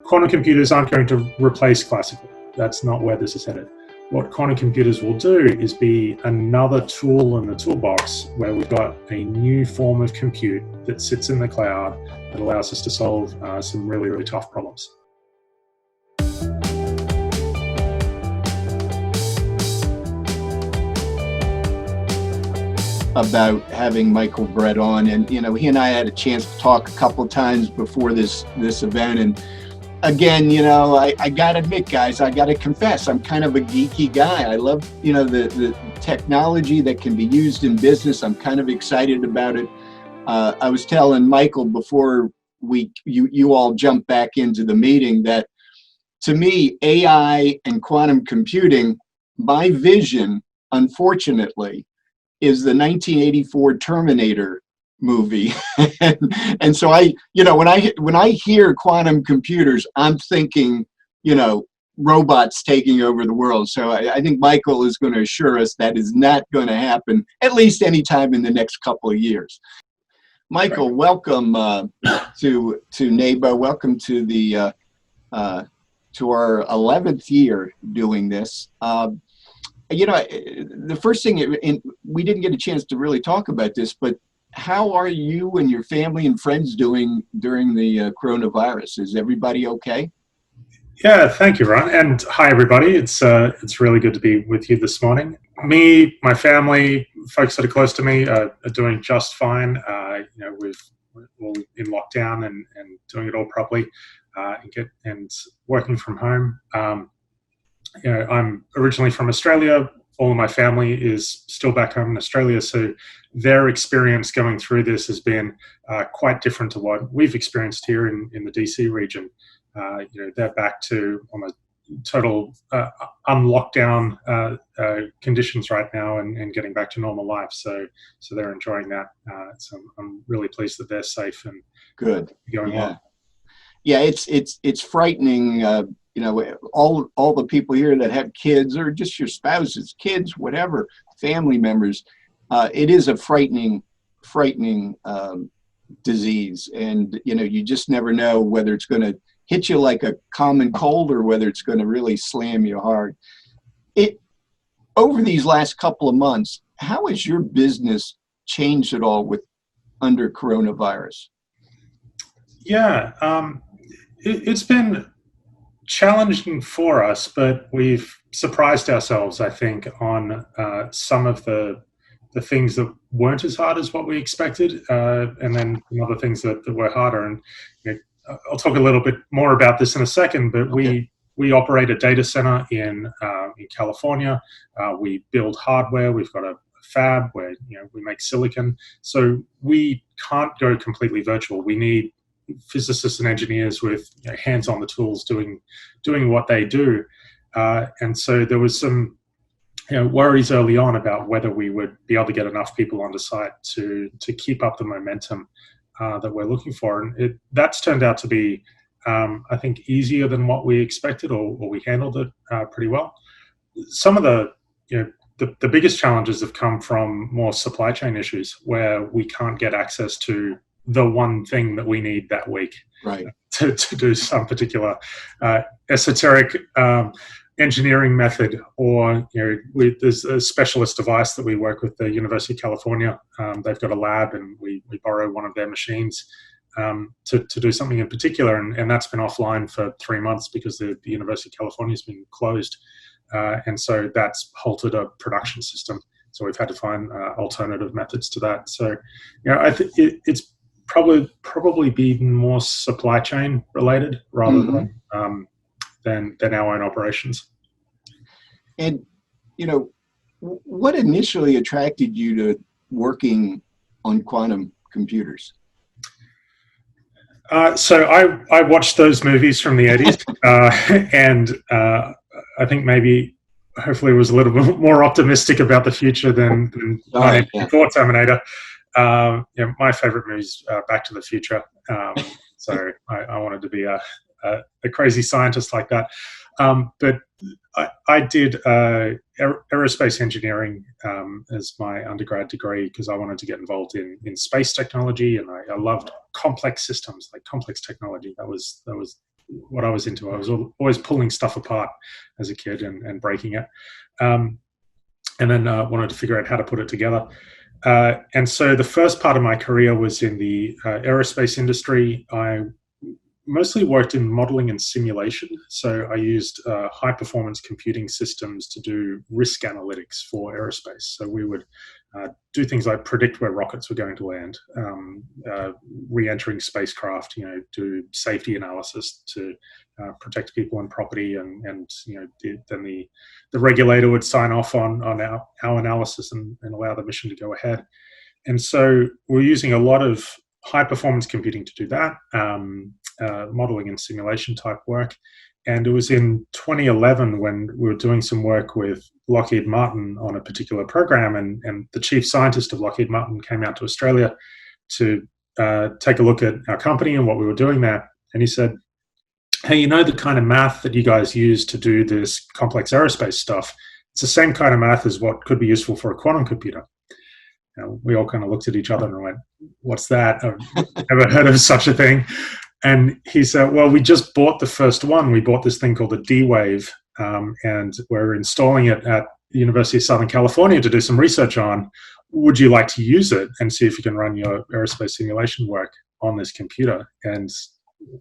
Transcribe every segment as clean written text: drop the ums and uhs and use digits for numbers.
Quantum computers aren't going to replace classical. That's not where this is headed. What quantum computers will do is be another tool in the toolbox where we've got a new form of compute that sits in the cloud that allows us to solve some really, really tough problems. About having Michael Brett on, and he and I had a chance to talk a couple of times before this event, and again, I gotta admit, guys, I gotta confess, I'm kind of a geeky guy. I love the technology that can be used in business. I'm kind of excited about it. I was telling Michael before you all jumped back into the meeting that, to me, AI and quantum computing, my vision, unfortunately, is the 1984 Terminator movie. and so when I hear quantum computers, I'm thinking, robots taking over the world. So I think Michael is going to assure us that is not going to happen, at least anytime in the next couple of years. Michael, welcome to NABOE. Welcome to the to our 11th year doing this. The first thing, and we didn't get a chance to really talk about this, but how are you and your family and friends doing during the coronavirus? Is everybody okay? Yeah, thank you, Ron. And hi, everybody. It's really good to be with you this morning. Me, my family, folks that are close to me are doing just fine. We're all in lockdown and doing it all properly and working from home. I'm originally from Australia. All of my family is still back home in Australia, so their experience going through this has been quite different to what we've experienced here in the DC region. They're back to almost total unlockdown conditions right now and getting back to normal life. So they're enjoying that. So I'm really pleased that they're safe and good going well. Yeah, it's frightening. All the people here that have kids, or just your spouses, kids, whatever, family members, it is a frightening disease, and you just never know whether it's going to hit you like a common cold or whether it's going to really slam you hard. Over these last couple of months, how has your business changed at all under coronavirus? Yeah, it's been challenging for us, but we've surprised ourselves, I think, on some of the things that weren't as hard as what we expected, and then other things that were harder. And I'll talk a little bit more about this in a second, but okay. we operate a data center in California. We build hardware. We've got a fab where we make silicon. So we can't go completely virtual. We need physicists and engineers with hands on the tools doing what they do, and so there was some worries early on about whether we would be able to get enough people onto site to keep up the momentum that we're looking for, and that's turned out to be I think easier than what we expected, or we handled it pretty well. Some of the biggest challenges have come from more supply chain issues where we can't get access to the one thing that we need that week, right, to do some particular esoteric engineering method, or there's a specialist device that we work with the University of California. They've got a lab, and we borrow one of their machines to do something in particular, and that's been offline for 3 months because the University of California has been closed, and so that's halted a production system. So we've had to find alternative methods to that. So I think it's probably been more supply chain related rather than our own operations. And what initially attracted you to working on quantum computers? So I watched those movies from the 80s, and I think hopefully was a little bit more optimistic about the future than before Terminator. My favorite movie is Back to the Future. So I wanted to be a crazy scientist like that. But I did aerospace engineering as my undergrad degree because I wanted to get involved in space technology, and I loved complex systems, like complex technology. That was what I was into. I was always pulling stuff apart as a kid and breaking it. And then wanted to figure out how to put it together. And so the first part of my career was in the aerospace industry. I mostly worked in modeling and simulation. So I used high performance computing systems to do risk analytics for aerospace. So we would do things like predict where rockets were going to land, re-entering spacecraft, do safety analysis to protect people and property, and then the regulator would sign off on our analysis and allow the mission to go ahead. And so we're using a lot of high performance computing to do that, modeling and simulation type work. And it was in 2011 when we were doing some work with Lockheed Martin on a particular program, and the chief scientist of Lockheed Martin came out to Australia to take a look at our company and what we were doing there. And he said, hey, the kind of math that you guys use to do this complex aerospace stuff, it's the same kind of math as what could be useful for a quantum computer. We all kind of looked at each other and went, what's that? I've never heard of such a thing. And he said, well, we just bought the first one. We bought this thing called the D-Wave, and we're installing it at the University of Southern California to do some research on. Would you like to use it and see if you can run your aerospace simulation work on this computer? And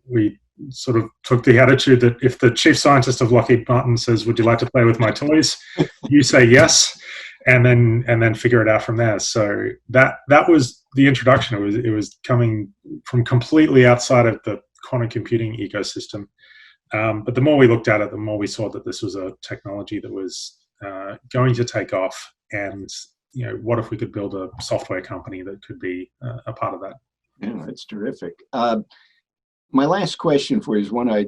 we sort of took the attitude that if the chief scientist of Lockheed Martin says, would you like to play with my toys? You say yes, and then figure it out from there. So that was the introduction. It was coming from completely outside of the quantum computing ecosystem. But the more we looked at it, the more we saw that this was a technology that was going to take off. And what if we could build a software company that could be a part of that? Yeah, that's terrific. My last question for you is one I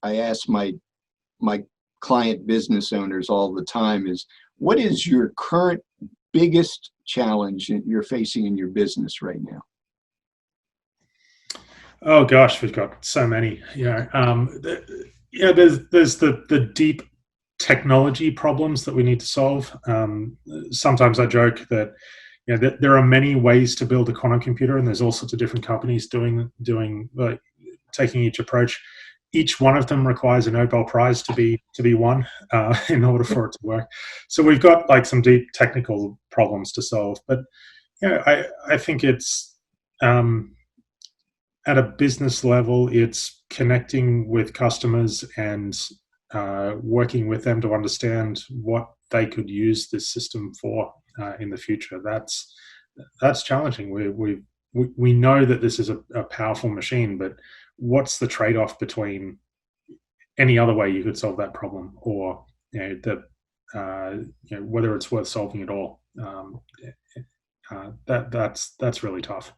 ask my client business owners all the time is, what is your current biggest challenge that you're facing in your business right now? Oh gosh, we've got so many. There's the deep technology problems that we need to solve. Sometimes I joke that there are many ways to build a quantum computer, and there's all sorts of different companies taking each approach. Each one of them requires a Nobel Prize to be won in order for it to work. So we've got like some deep technical problems to solve. But I think it's at a business level, it's connecting with customers and working with them to understand what they could use this system for in the future. That's challenging. We know that this is a powerful machine, but what's the trade-off between any other way you could solve that problem, or whether it's worth solving at all? That's really tough.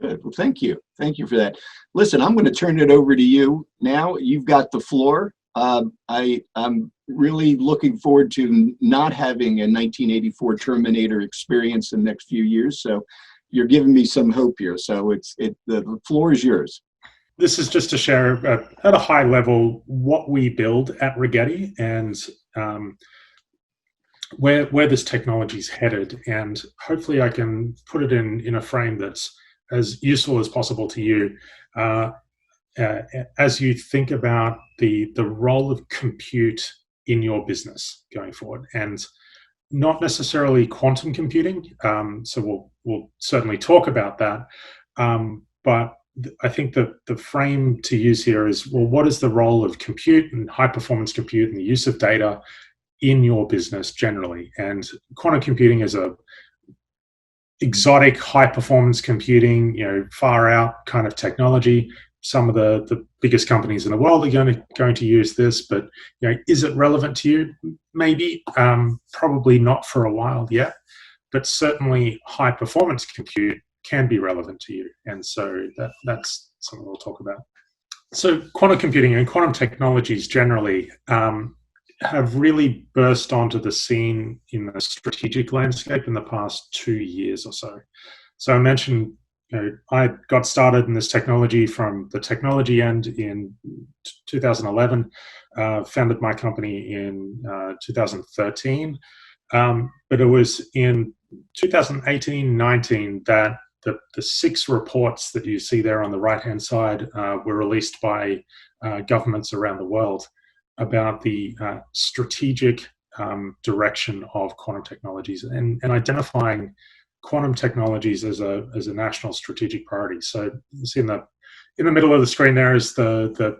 Good. Well, thank you for that. Listen, I'm going to turn it over to you now. You've got the floor. I'm really looking forward to not having a 1984 Terminator experience in the next few years. So you're giving me some hope here. So the floor is yours. This is just to share at a high level what we build at Rigetti and where this technology is headed, and hopefully I can put it in a frame that's as useful as possible to you as you think about the role of compute in your business going forward, and not necessarily quantum computing. So we'll certainly talk about that, but I think the frame to use here is, well, what is the role of compute and high performance compute and the use of data in your business generally? And quantum computing is a exotic high performance computing, far out kind of technology. Some of the biggest companies in the world are going to use this, but is it relevant to you? Maybe, probably not for a while yet, but certainly high performance compute can be relevant to you. And so that's something we'll talk about. So quantum computing and quantum technologies generally have really burst onto the scene in the strategic landscape in the past 2 years or so. So I mentioned, I got started in this technology from the technology end in 2011, founded my company in 2013. But it was in 2018-19 that the 6 reports that you see there on the right-hand side were released by governments around the world about the strategic direction of quantum technologies and identifying quantum technologies as a national strategic priority. So you see in the middle of the screen there is the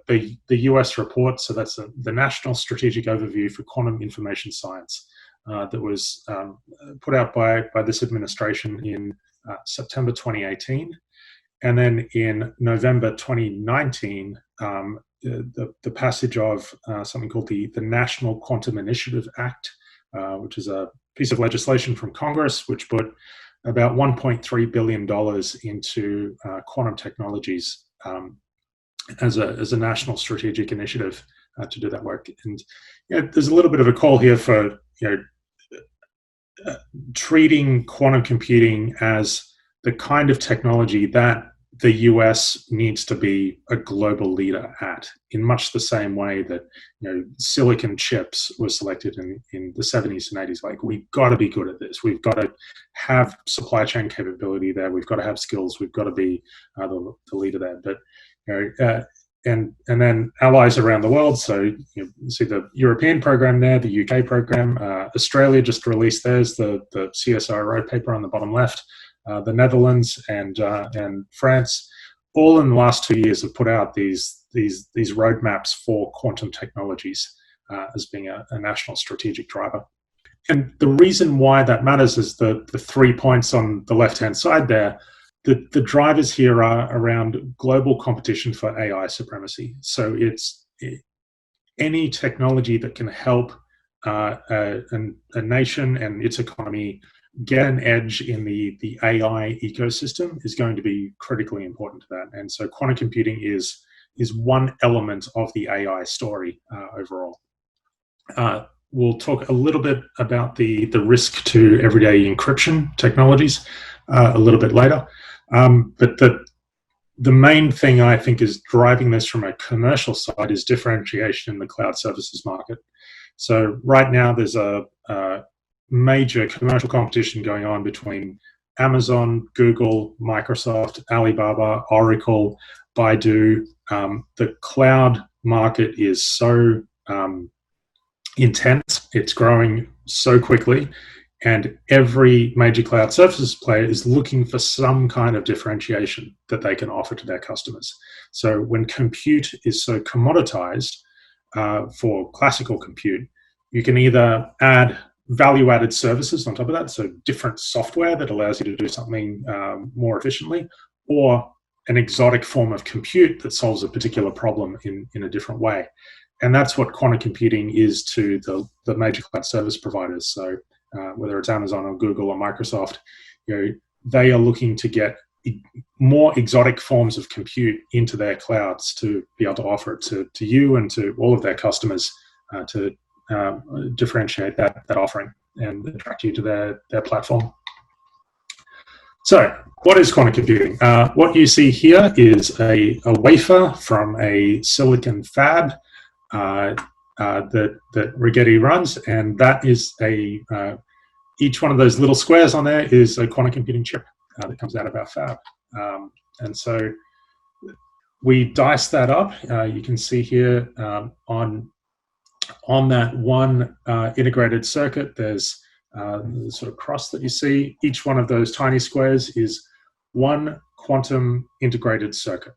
US report. So that's the National Strategic Overview for Quantum Information Science that was put out by this administration in September 2018. And then in November 2019, the passage of something called the National Quantum Initiative Act, which is a piece of legislation from Congress, which put about $1.3 billion into quantum technologies as a national strategic initiative to do that work. And there's a little bit of a call here for treating quantum computing as the kind of technology that the US needs to be a global leader at, in much the same way that silicon chips were selected in the 70s and 80s. Like, we've got to be good at this. We've got to have supply chain capability there. We've got to have skills. We've got to be the leader there. But and then allies around the world. So you see the European program there, the UK program. Australia just released theirs, the CSIRO paper on the bottom left. The Netherlands and France, all in the last 2 years, have put out these roadmaps for quantum technologies as being a national strategic driver. And the reason why that matters is the 3 points on the left-hand side there. The drivers here are around global competition for AI supremacy. So it's any technology that can help a nation and its economy get an edge in the AI ecosystem is going to be critically important to that. And so quantum computing is one element of the AI story overall. We'll talk a little bit about the risk to everyday encryption technologies a little bit later. But the main thing I think is driving this from a commercial side is differentiation in the cloud services market. So right now there's a major commercial competition going on between Amazon, Google, Microsoft, Alibaba, Oracle, Baidu. The cloud market is so intense, it's growing so quickly, and every major cloud services player is looking for some kind of differentiation that they can offer to their customers. So when compute is so commoditized for classical compute, you can either add value-added services on top of that, so different software that allows you to do something more efficiently, or an exotic form of compute that solves a particular problem in a different way. And that's what quantum computing is to the major cloud service providers. So whether it's Amazon or Google or Microsoft, they are looking to get more exotic forms of compute into their clouds to be able to offer it to you and to all of their customers to differentiate that offering and attract you to their platform. So what is quantum computing? What you see here is a wafer from a silicon fab that Rigetti runs, and that is each one of those little squares on there is a quantum computing chip that comes out of our fab. And so we dice that up. You can see here on that one integrated circuit, there's the sort of cross that you see. Each one of those tiny squares is one quantum integrated circuit.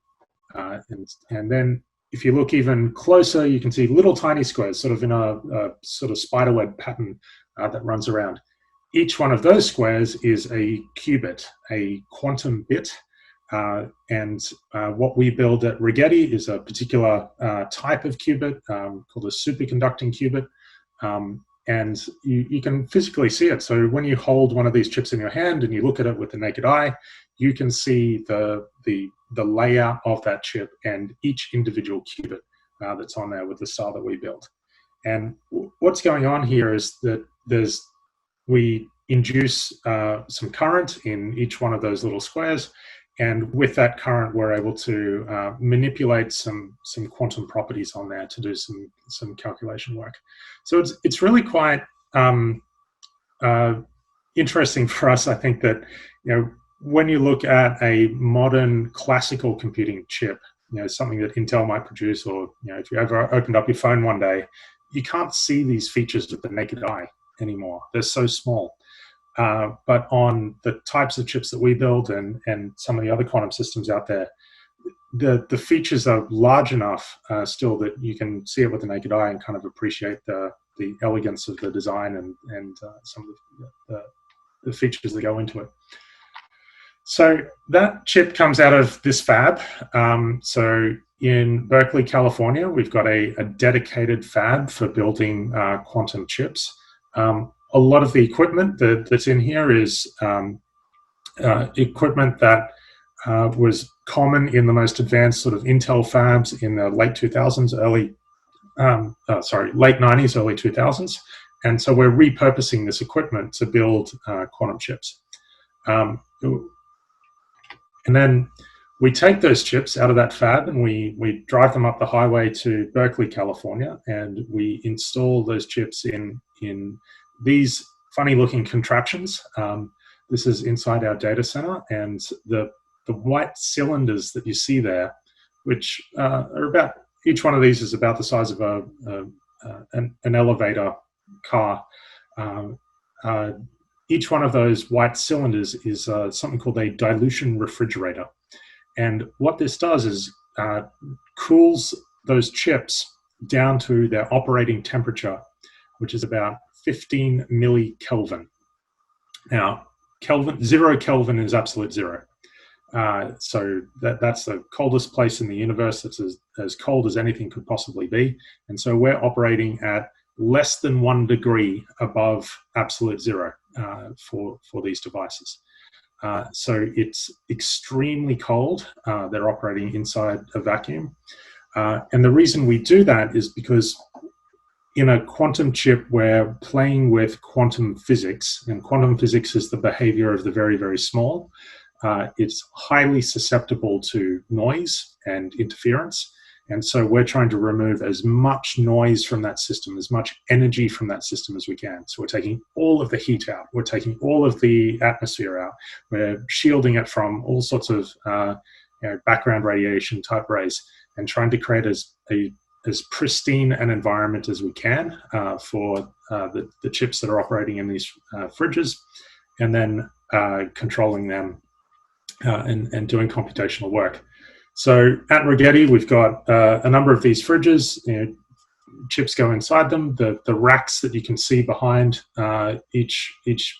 And then if you look even closer, you can see little tiny squares sort of in a sort of spiderweb pattern that runs around. Each one of those squares is a qubit, a quantum bit. And what we build at Rigetti is a particular type of qubit called a superconducting qubit. And you can physically see it. So when you hold one of these chips in your hand and you look at it with the naked eye, you can see the layout of that chip and each individual qubit that's on there with the style that we built. And what's going on here is that we induce some current in each one of those little squares. And with that current, we're able to manipulate some quantum properties on there to do some calculation work. So it's really quite interesting for us. I think that when you look at a modern classical computing chip, something that Intel might produce, or if you ever opened up your phone one day, you can't see these features with the naked eye anymore. They're so small. But on the types of chips that we build and some of the other quantum systems out there, the features are large enough still that you can see it with the naked eye and kind of appreciate the elegance of the design and some of the features that go into it. So that chip comes out of this fab. So in Berkeley, California, we've got a dedicated fab for building quantum chips. A lot of the equipment that's in here is equipment that was common in the most advanced sort of Intel fabs in the late 2000s, late 90s, early 2000s. And so we're repurposing this equipment to build quantum chips. And then we take those chips out of that fab and we drive them up the highway to Berkeley, California, and we install those chips in these funny-looking contraptions. This is inside our data center, and the white cylinders that you see there, which are about, each one of these is about the size of an elevator car. Each one of those white cylinders is something called a dilution refrigerator. And what this does is cools those chips down to their operating temperature, which is about 15 millikelvin. Now, zero Kelvin is absolute zero. So that's the coldest place in the universe. It's as cold as anything could possibly be. And so we're operating at less than 1 degree above absolute zero for these devices. So it's extremely cold. They're operating inside a vacuum. And the reason we do that is because in a quantum chip, we're playing with quantum physics, and quantum physics is the behavior of the very, very small. It's highly susceptible to noise and interference. And so we're trying to remove as much noise from that system, as much energy from that system as we can. So we're taking all of the heat out. We're taking all of the atmosphere out. We're shielding it from all sorts of background radiation type rays, and trying to create as pristine an environment as we can for the chips that are operating in these fridges, and then controlling them and doing computational work. So at Rigetti, we've got a number of these fridges. Chips go inside them. The racks that you can see behind each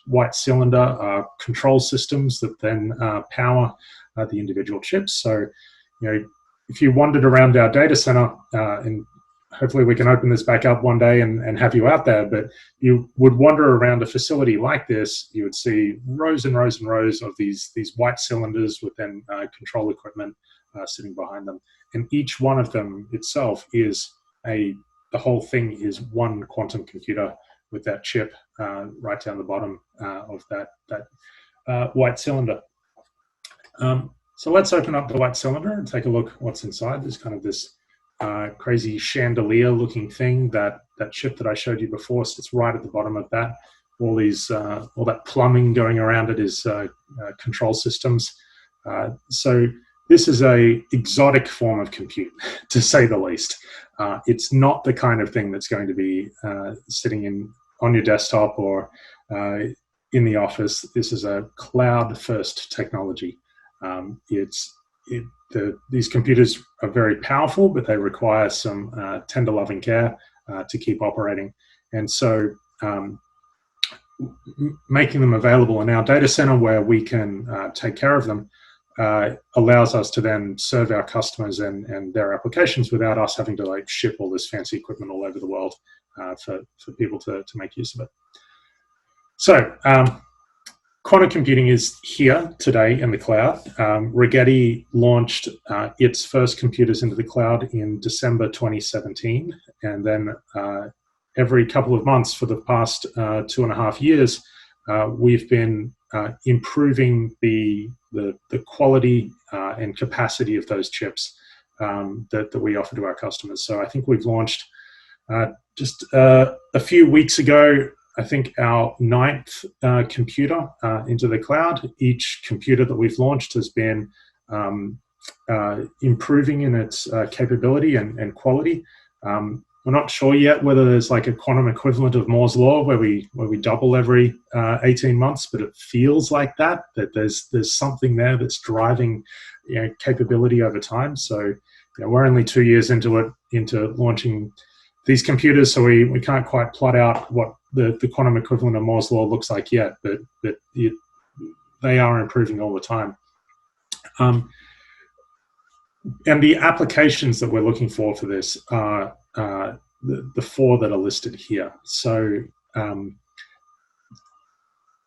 white cylinder are control systems that then power the individual chips. So, if you wandered around our data center, and hopefully we can open this back up one day and have you out there, but you would wander around a facility like this, you would see rows and rows and rows of these white cylinders with then control equipment sitting behind them. And each one of them itself is the whole thing is one quantum computer with that chip right down the bottom of that white cylinder. So let's open up the white cylinder and take a look what's inside. There's kind of this crazy chandelier looking thing. That chip that I showed you before sits right at the bottom of that. All that plumbing going around it is control systems. So this is a exotic form of compute, to say the least. It's not the kind of thing that's going to be sitting on your desktop or in the office. This is a cloud-first technology. These computers are very powerful, but they require some tender loving care to keep operating. And so making them available in our data center where we can take care of them allows us to then serve our customers and their applications without us having to ship all this fancy equipment all over the world for people to make use of it. So quantum computing is here today in the cloud. Rigetti launched its first computers into the cloud in December 2017, and then every couple of months for the past 2.5 years, we've been improving the quality and capacity of those chips that we offer to our customers. So I think we've launched just a few weeks ago I think, our 9th computer into the cloud. Each computer that we've launched has been improving in its capability and quality. We're not sure yet whether there's like a quantum equivalent of Moore's law where we double every 18 months, but it feels like that there's something there that's driving capability over time. So we're only 2 years into launching these computers, so we can't quite plot out what the quantum equivalent of Moore's law looks like yet, but they are improving all the time. And the applications that we're looking for this are the 4 that are listed here. So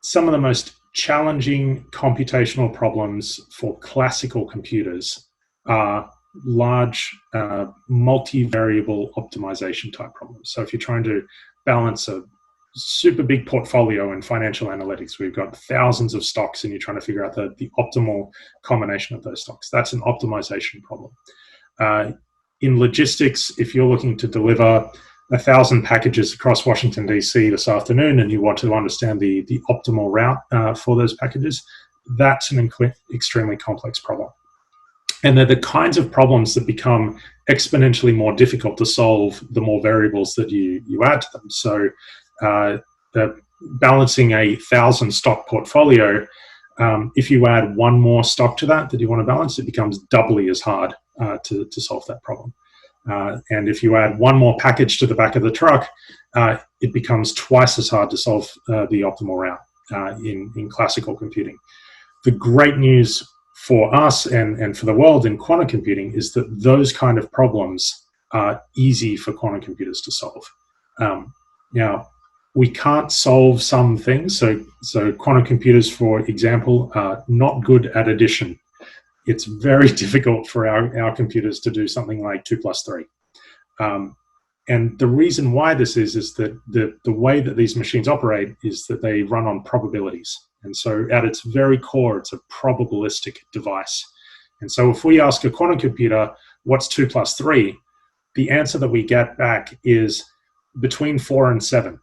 some of the most challenging computational problems for classical computers are large multivariable optimization type problems. So if you're trying to balance a super big portfolio in financial analytics, we've got thousands of stocks and you're trying to figure out the optimal combination of those stocks. That's an optimization problem. In logistics, if you're looking to deliver 1,000 packages across Washington, D.C. this afternoon and you want to understand the optimal route for those packages, that's an extremely complex problem. And they're the kinds of problems that become exponentially more difficult to solve the more variables that you add to them. So balancing a 1,000 stock portfolio, if you add one more stock to that you want to balance, it becomes doubly as hard to solve that problem. And if you add one more package to the back of the truck, it becomes twice as hard to solve the optimal route in classical computing. The great news for us and for the world in quantum computing is that those kind of problems are easy for quantum computers to solve. Now, we can't solve some things. So quantum computers, for example, are not good at addition. It's very difficult for our computers to do something like 2 plus 3. And the reason why this is that the way that these machines operate is that they run on probabilities. And so at its very core, it's a probabilistic device. And so if we ask a quantum computer, what's 2 plus 3? The answer that we get back is between 4 and 7,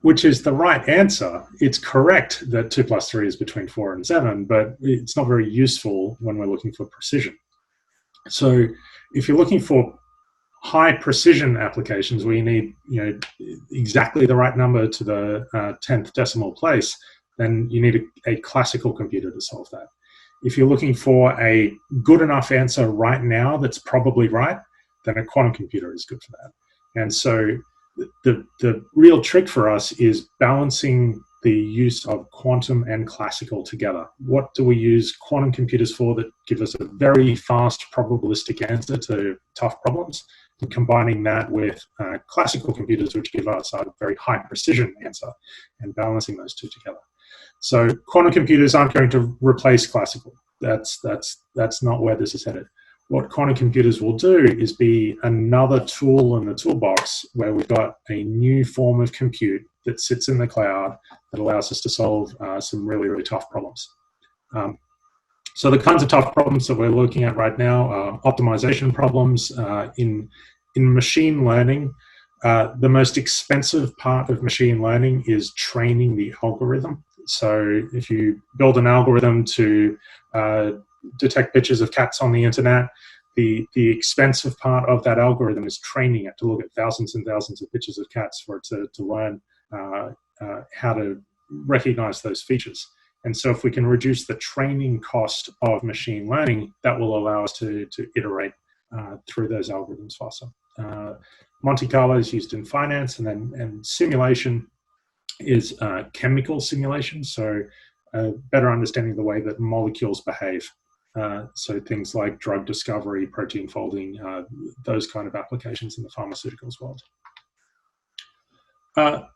which is the right answer. It's correct that 2 plus 3 is between 4 and 7, but it's not very useful when we're looking for precision. So if you're looking for high precision applications where you need exactly the right number to the 10th decimal place, then you need a classical computer to solve that. If you're looking for a good enough answer right now that's probably right, then a quantum computer is good for that. And so the real trick for us is balancing the use of quantum and classical together. What do we use quantum computers for that give us a very fast probabilistic answer to tough problems, and combining that with classical computers, which give us a very high precision answer, and balancing those two together. So quantum computers aren't going to replace classical. That's not where this is headed. What quantum computers will do is be another tool in the toolbox where we've got a new form of compute that sits in the cloud that allows us to solve some really, really tough problems. So the kinds of tough problems that we're looking at right now are optimization problems. In machine learning, the most expensive part of machine learning is training the algorithm. So if you build an algorithm to detect pictures of cats on the internet, the expensive part of that algorithm is training it to look at thousands and thousands of pictures of cats for it to learn how to recognize those features. And so if we can reduce the training cost of machine learning, that will allow us to iterate through those algorithms faster. Monte Carlo is used in finance, and simulation is chemical simulation, so better understanding the way that molecules behave. So things like drug discovery, protein folding, those kind of applications in the pharmaceuticals world.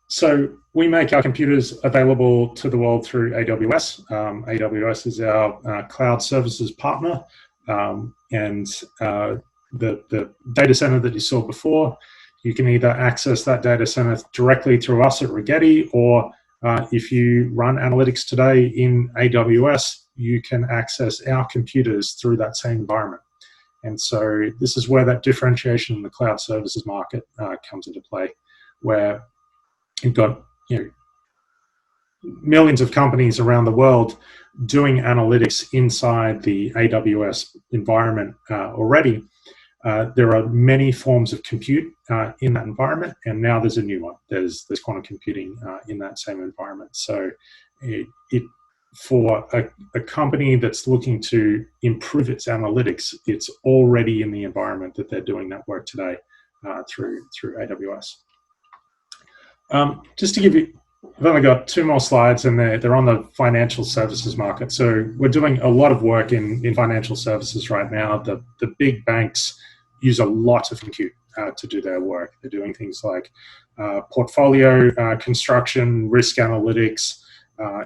So we make our computers available to the world through AWS. AWS is our cloud services partner, and the data center that you saw before, you can either access that data center directly through us at Rigetti, or if you run analytics today in AWS, you can access our computers through that same environment. And so this is where that differentiation in the cloud services market comes into play, where you've got millions of companies around the world doing analytics inside the AWS environment already. There are many forms of compute in that environment, and now there's a new one. There's quantum computing in that same environment. So for a company that's looking to improve its analytics, it's already in the environment that they're doing that work today through AWS. Just to give you, I've only got 2 more slides, and they're on the financial services market. So we're doing a lot of work in financial services right now. The big banks use a lot of compute to do their work. They're doing things like portfolio construction, risk analytics,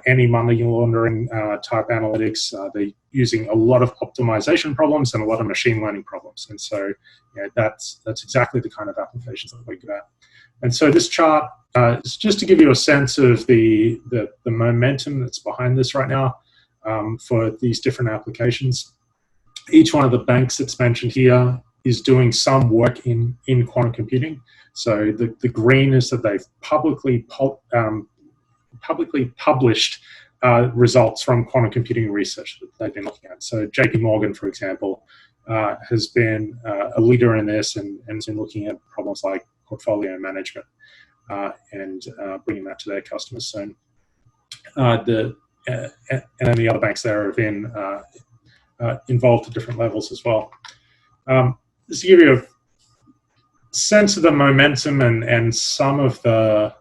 anti-money laundering type analytics. They're using a lot of optimization problems and a lot of machine learning problems. And so that's exactly the kind of applications that we're good at. And so this chart is just to give you a sense of the momentum that's behind this right now for these different applications. Each one of the banks that's mentioned here is doing some work in quantum computing. So the green is that they've publicly published results from quantum computing research that they've been looking at. So JP Morgan, for example, has been a leader in this and has been looking at problems like portfolio management and bringing that to their customers soon. And then the other banks there have been involved at different levels as well. Just to give you a sense of the momentum and some of the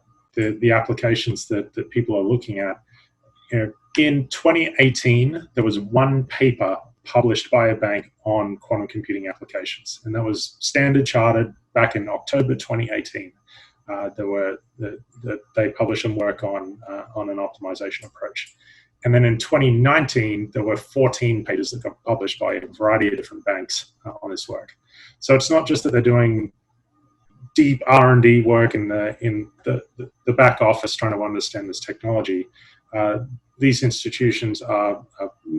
applications that people are looking at. In 2018, there was one paper published by a bank on quantum computing applications, and that was Standard Chartered back in October 2018. They published some work on an optimization approach. And then in 2019, there were 14 papers that got published by a variety of different banks on this work. So it's not just that they're doing deep R&D work in the back office trying to understand this technology. These institutions are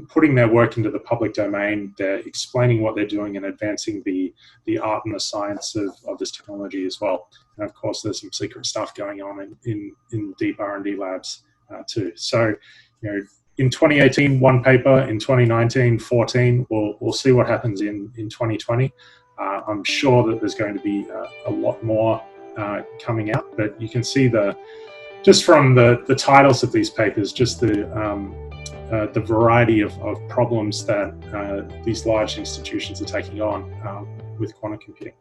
putting their work into the public domain. They're explaining what they're doing and advancing the art and the science of this technology as well. And of course, there's some secret stuff going on in deep R&D labs too. So, in 2018, one paper. In 2019, 14. We'll see what happens in 2020. I'm sure that there's going to be a lot more coming out, but you can see just from the titles of these papers, just the variety of problems that these large institutions are taking on with quantum computing.